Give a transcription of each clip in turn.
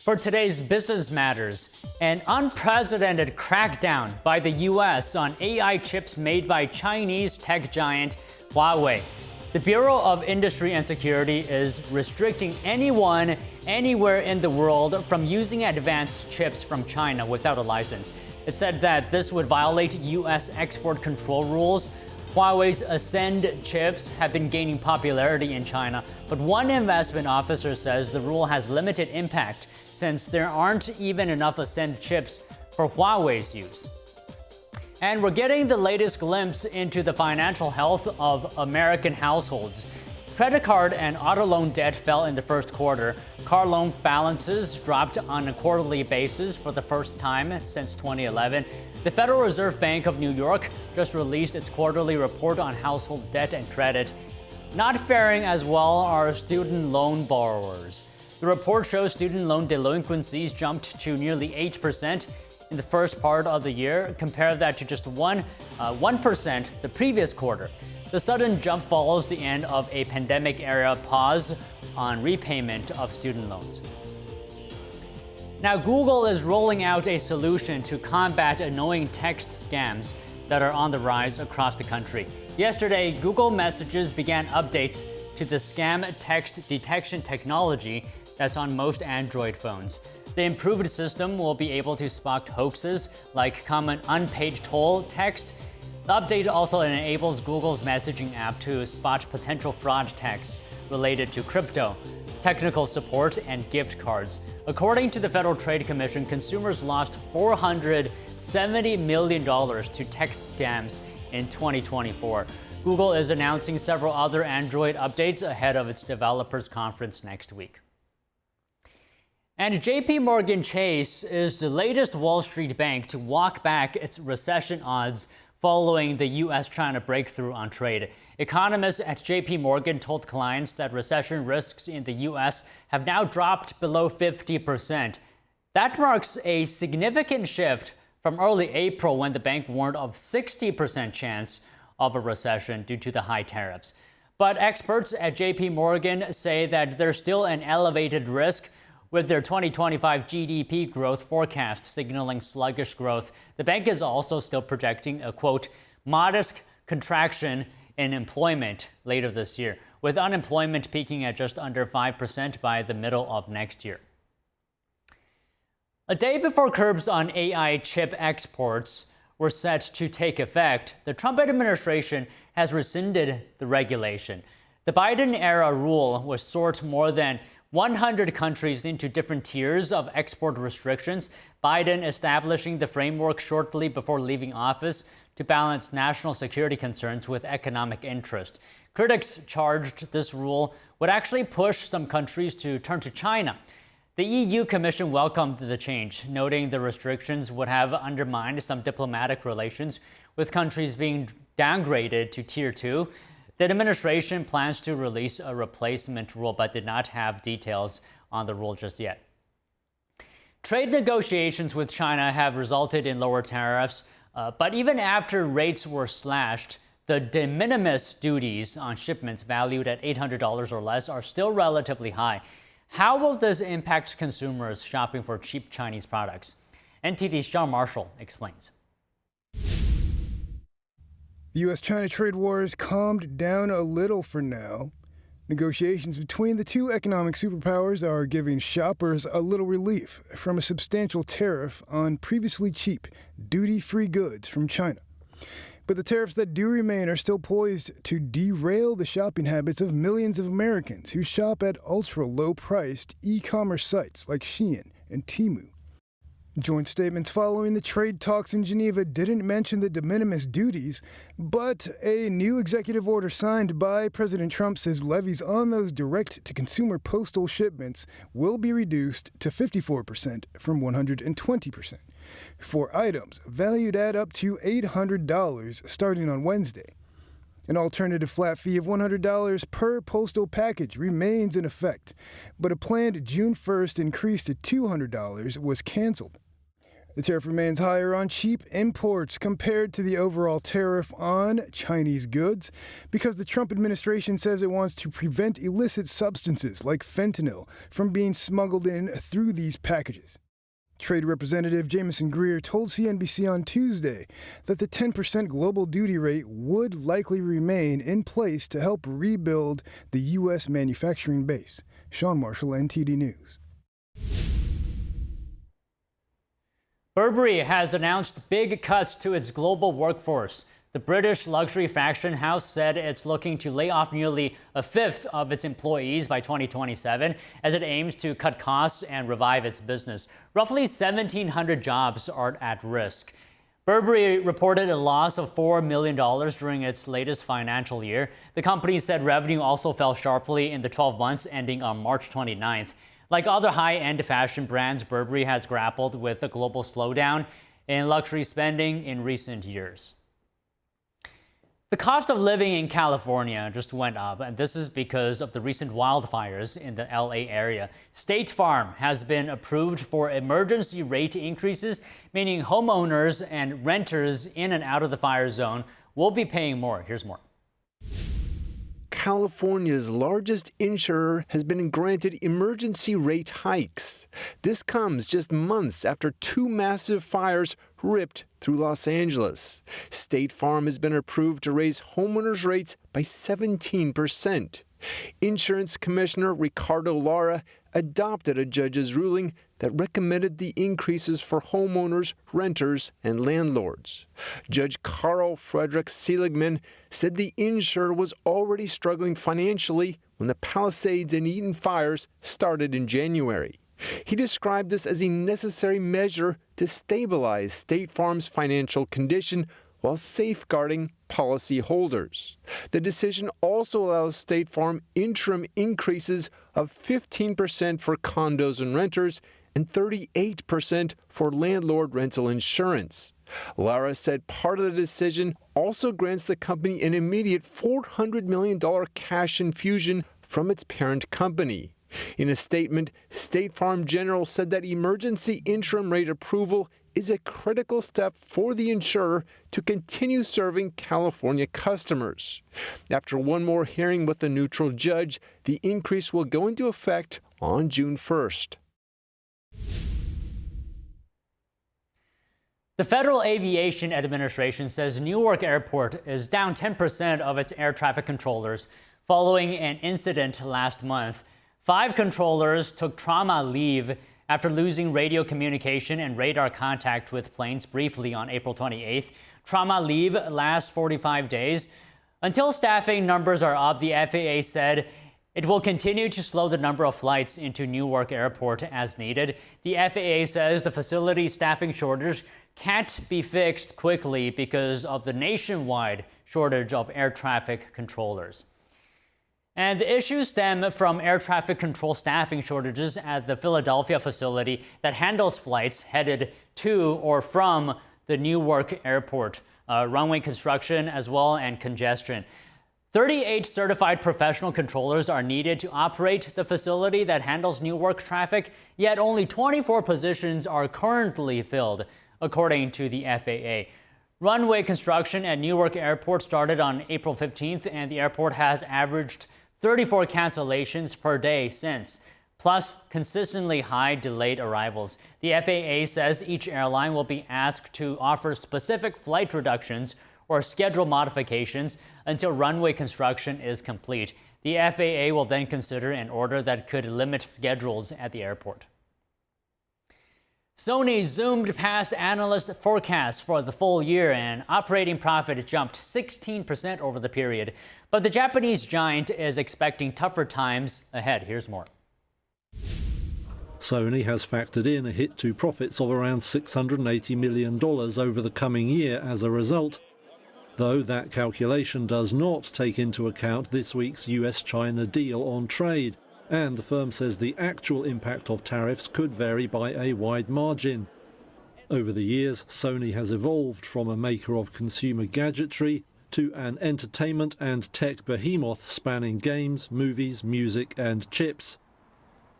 For today's Business Matters, an unprecedented crackdown by the U.S. on AI chips made by Chinese tech giant Huawei. The Bureau of Industry and Security is restricting anyone, anywhere in the world from using advanced chips from China without a license. It said that this would violate U.S. export control rules. Huawei's Ascend chips have been gaining popularity in China, but one investment officer says the rule has limited impact since there aren't even enough Ascend chips for Huawei's use. And we're getting the latest glimpse into the financial health of American households. Credit card and auto loan debt fell in the first quarter. Car loan balances dropped on a quarterly basis for the first time since 2011. The Federal Reserve Bank of New York just released its quarterly report on household debt and credit. Not faring as well are student loan borrowers. The report shows student loan delinquencies jumped to nearly 8% in the first part of the year. Compare that to just 1% the previous quarter. The sudden jump follows the end of a pandemic-era pause on repayment of student loans. Now, Google is rolling out a solution to combat annoying text scams that are on the rise across the country. Yesterday, Google Messages began updates to the scam text detection technology that's on most Android phones. The improved system will be able to spot hoaxes like common unpaid toll text. The update also enables Google's messaging app to spot potential fraud texts related to crypto, technical support, and gift cards. According to the Federal Trade Commission, consumers lost $470 million to text scams in 2024. Google is announcing several other Android updates ahead of its developers conference next week. And JP Morgan Chase is the latest Wall Street bank to walk back its recession odds following the U.S.-China breakthrough on trade. Economists at JP Morgan told clients that recession risks in the U.S. have now dropped below 50%. That marks a significant shift from early April when the bank warned of 60% chance of a recession due to the high tariffs. But experts at JP Morgan say that there's still an elevated risk, with their 2025 GDP growth forecast signaling sluggish growth. The bank is also still projecting a, quote, modest contraction in employment later this year, with unemployment peaking at just under 5% by the middle of next year. A day before curbs on AI chip exports were set to take effect, the Trump administration has rescinded the regulation. The Biden-era rule would sort more than 100 countries into different tiers of export restrictions, Biden establishing the framework shortly before leaving office to balance national security concerns with economic interest. Critics charged this rule would actually push some countries to turn to China. The EU Commission welcomed the change, noting the restrictions would have undermined some diplomatic relations, with countries being downgraded to Tier 2. The administration plans to release a replacement rule, but did not have details on the rule just yet. Trade negotiations with China have resulted in lower tariffs, but even after rates were slashed, the de minimis duties on shipments valued at $800 or less are still relatively high. How will this impact consumers shopping for cheap Chinese products? NTD's Sean Marshall explains. The U.S.-China trade war has calmed down a little for now. Negotiations between the two economic superpowers are giving shoppers a little relief from a substantial tariff on previously cheap, duty-free goods from China. But the tariffs that do remain are still poised to derail the shopping habits of millions of Americans who shop at ultra-low-priced e-commerce sites like Shein and Temu. Joint statements following the trade talks in Geneva didn't mention the de minimis duties, but a new executive order signed by President Trump says levies on those direct-to-consumer postal shipments will be reduced to 54% from 120% for items valued at up to $800 starting on Wednesday. An alternative flat fee of $100 per postal package remains in effect, but a planned June 1st increase to $200 was canceled. The tariff remains higher on cheap imports compared to the overall tariff on Chinese goods because the Trump administration says it wants to prevent illicit substances like fentanyl from being smuggled in through these packages. Trade Representative Jameson Greer told CNBC on Tuesday that the 10% global duty rate would likely remain in place to help rebuild the U.S. manufacturing base. Sean Marshall, NTD News. Burberry has announced big cuts to its global workforce. The British luxury fashion house said it's looking to lay off nearly a fifth of its employees by 2027 as it aims to cut costs and revive its business. Roughly 1,700 jobs are at risk. Burberry reported a loss of $4 million during its latest financial year. The company said revenue also fell sharply in the 12 months ending on March 29th. Like other high-end fashion brands, Burberry has grappled with a global slowdown in luxury spending in recent years. The cost of living in California just went up, and this is because of the recent wildfires in the LA area. State Farm has been approved for emergency rate increases, meaning homeowners and renters in and out of the fire zone will be paying more. Here's more. California's largest insurer has been granted emergency rate hikes. This comes just months after two massive fires ripped through Los Angeles. State Farm has been approved to raise homeowners' rates by 17%. Insurance Commissioner Ricardo Lara adopted a judge's ruling that recommended the increases for homeowners, renters, and landlords. Judge Carl Frederick Seligman said the insurer was already struggling financially when the Palisades and Eaton fires started in January. He described this as a necessary measure to stabilize State Farm's financial condition while safeguarding policyholders. The decision also allows State Farm interim increases of 15% for condos and renters and 38% for landlord rental insurance. Lara said part of the decision also grants the company an immediate $400 million cash infusion from its parent company. In a statement, State Farm General said that emergency interim rate approval is a critical step for the insurer to continue serving California customers. After one more hearing with a neutral judge, the increase will go into effect on June 1st. The Federal Aviation Administration says Newark Airport is down 10% of its air traffic controllers following an incident last month. 5 controllers took trauma leave after losing radio communication and radar contact with planes briefly on April 28th. Trauma leave lasts 45 days. Until staffing numbers are up, the FAA said it will continue to slow the number of flights into Newark Airport as needed. The FAA says the facility's staffing shortage can't be fixed quickly because of the nationwide shortage of air traffic controllers. And the issues stem from air traffic control staffing shortages at the Philadelphia facility that handles flights headed to or from the Newark Airport, runway construction as well and congestion. 38 certified professional controllers are needed to operate the facility that handles Newark traffic, yet only 24 positions are currently filled, according to the FAA. Runway construction at Newark Airport started on April 15th, and the airport has averaged 34 cancellations per day since, plus consistently high delayed arrivals. The FAA says each airline will be asked to offer specific flight reductions or schedule modifications until runway construction is complete. The FAA will then consider an order that could limit schedules at the airport. Sony zoomed past analyst forecasts for the full year, and operating profit jumped 16% over the period. But the Japanese giant is expecting tougher times ahead. Here's more. Sony has factored in a hit to profits of around $680 million over the coming year as a result, though that calculation does not take into account this week's US-China deal on trade. And the firm says the actual impact of tariffs could vary by a wide margin. Over the years, Sony has evolved from a maker of consumer gadgetry to an entertainment and tech behemoth spanning games, movies, music and chips.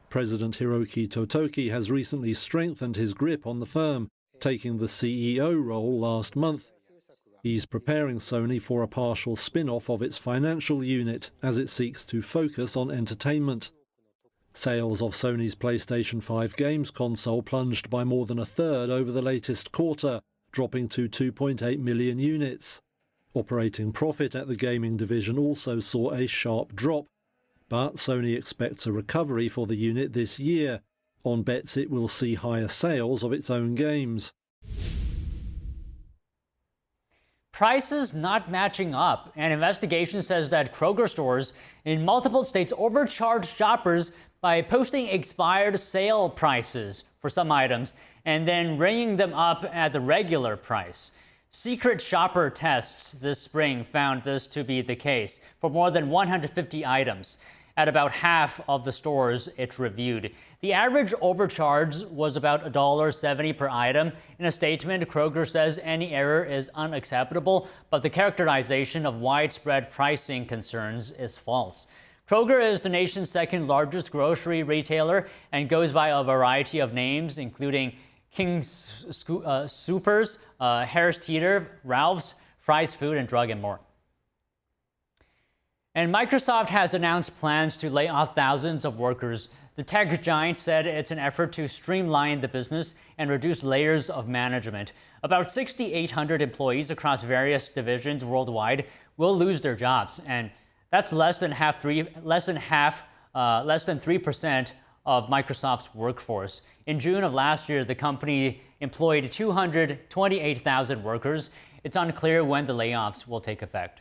President Hiroki Totoki has recently strengthened his grip on the firm, taking the CEO role last month. He's preparing Sony for a partial spin-off of its financial unit as it seeks to focus on entertainment. Sales of Sony's PlayStation 5 games console plunged by more than a third over the latest quarter, dropping to 2.8 million units. Operating profit at the gaming division also saw a sharp drop, but Sony expects a recovery for the unit this year, on bets it will see higher sales of its own games. Prices not matching up. An investigation says that Kroger stores in multiple states overcharged shoppers by posting expired sale prices for some items and then ringing them up at the regular price. Secret shopper tests this spring found this to be the case for more than 150 items at about half of the stores it reviewed. The average overcharge was about $1.70 per item. In a statement, Kroger says any error is unacceptable, but the characterization of widespread pricing concerns is false. Kroger is the nation's second largest grocery retailer and goes by a variety of names, including King's Soopers, Harris Teeter, Ralph's, Fry's Food, and Drug and more. And Microsoft has announced plans to lay off thousands of workers. The tech giant said it's an effort to streamline the business and reduce layers of management. About 6,800 employees across various divisions worldwide will lose their jobs, and that's less than 3% of Microsoft's workforce. In June of last year, the company employed 228,000 workers. It's unclear when the layoffs will take effect.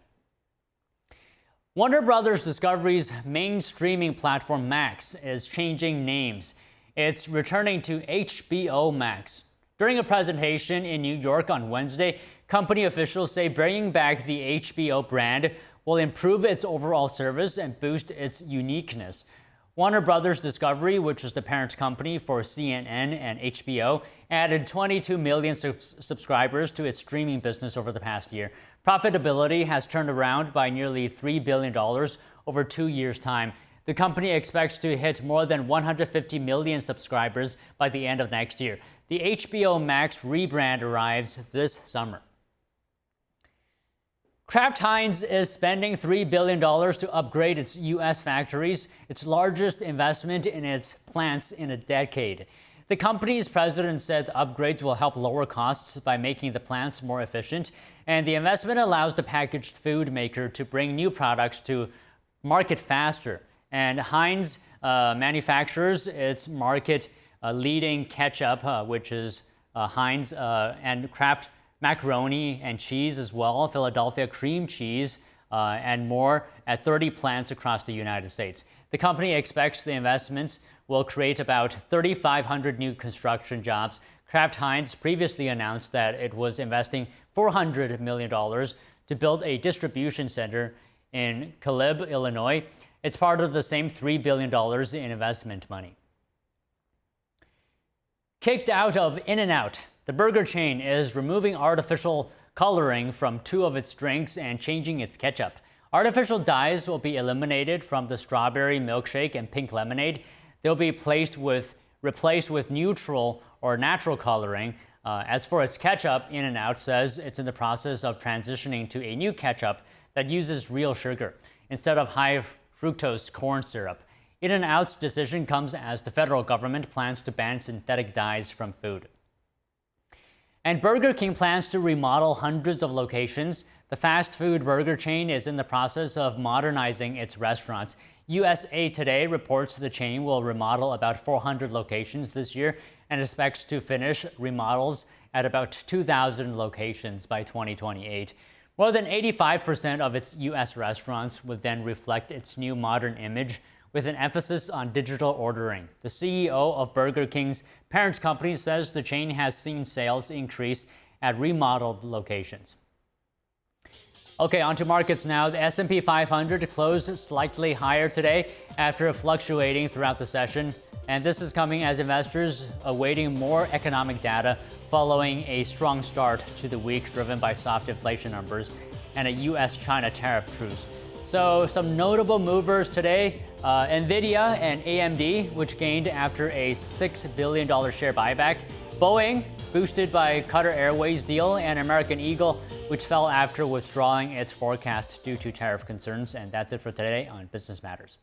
Warner Brothers Discovery's main streaming platform Max is changing names. It's returning to HBO Max. During a presentation in New York on Wednesday, company officials say bringing back the HBO brand will improve its overall service and boost its uniqueness. Warner Brothers Discovery, which is the parent company for CNN and HBO, added 22 million subscribers to its streaming business over the past year. Profitability has turned around by nearly $3 billion over 2 years' time. The company expects to hit more than 150 million subscribers by the end of next year. The HBO Max rebrand arrives this summer. Kraft Heinz is spending $3 billion to upgrade its U.S. factories, its largest investment in its plants in a decade. The company's president said the upgrades will help lower costs by making the plants more efficient, and the investment allows the packaged food maker to bring new products to market faster. And Heinz manufactures its market-leading ketchup, which is Heinz, and Kraft macaroni and cheese as well, Philadelphia cream cheese, and more at 30 plants across the United States. The company expects the investments will create about 3,500 new construction jobs. Kraft Heinz previously announced that it was investing $400 million to build a distribution center in Caleb, Illinois. It's part of the same $3 billion in investment money. Kicked out of In-N-Out, the burger chain is removing artificial coloring from 2 of its drinks and changing its ketchup. Artificial dyes will be eliminated from the strawberry milkshake and pink lemonade. They'll be replaced with neutral or natural coloring. As for its ketchup, In-N-Out says it's in the process of transitioning to a new ketchup that uses real sugar instead of high fructose corn syrup. In-N-Out's decision comes as the federal government plans to ban synthetic dyes from food. And Burger King plans to remodel hundreds of locations. The fast food burger chain is in the process of modernizing its restaurants. USA Today reports the chain will remodel about 400 locations this year and expects to finish remodels at about 2,000 locations by 2028. More than 85% of its U.S. restaurants would then reflect its new modern image, with an emphasis on digital ordering. The CEO of Burger King's parent company says the chain has seen sales increase at remodeled locations. Okay, on to markets now. The S&P 500 closed slightly higher today after fluctuating throughout the session. And this is coming as investors awaiting more economic data following a strong start to the week driven by soft inflation numbers and a U.S.-China tariff truce. So some notable movers today, NVIDIA and AMD, which gained after a $6 billion share buyback. Boeing boosted by Qatar Airways deal and American Eagle, which fell after withdrawing its forecast due to tariff concerns. And that's it for today on Business Matters.